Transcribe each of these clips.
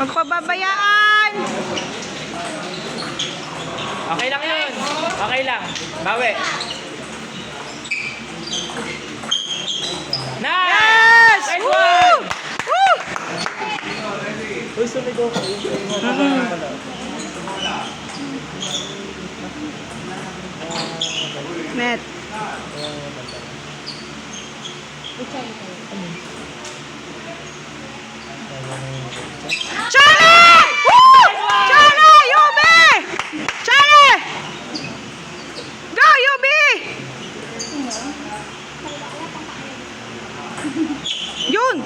Huwag pababayaan. Okay lang yun. Okay lang. Bawi. Nice! Yes! Nice Woo! one! Woo! Uy, sumigaw ko. Net. Charlie! Woo! Charlie! Yubi! Charlie! Go, Yubi! Yun!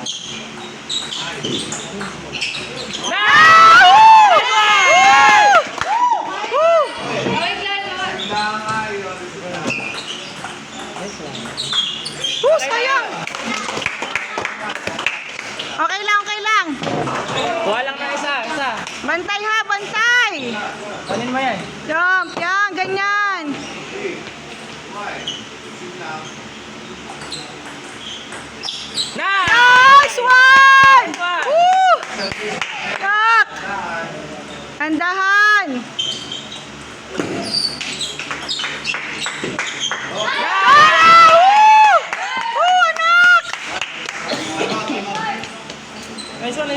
Sayang! Okay lang, okay lang. Kuha lang ng isa. Bantay ha, bantay! Kunin mo yan. Jump, yan, ganyan. Nice! Nice one! Woo! Yak! Tandahan! Nice one.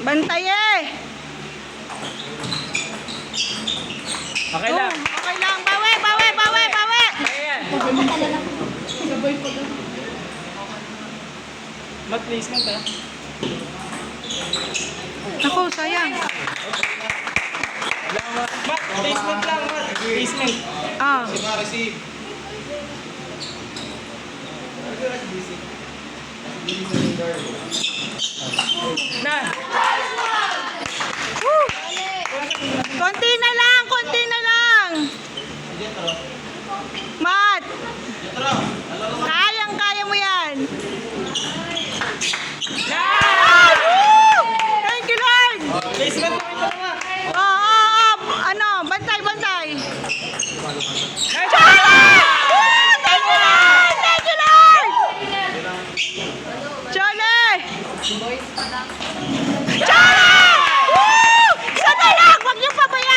Bantay eh! Okay lang. Okay lang. Bawi! Ayan. Mag-placement ha. Ako, sayang. Placement lang. Placement. Ah. Na. Woo! Konti na lang. Mat! Kaya mo yan. Woo! Thank you, Lord! Placement lang ito na. Ano? Bantay! Nice. Charlie! Woo! Thank you, Lord! Charlie! Charlie! Woo! Isa na lang! Huwag niyo pabayaan!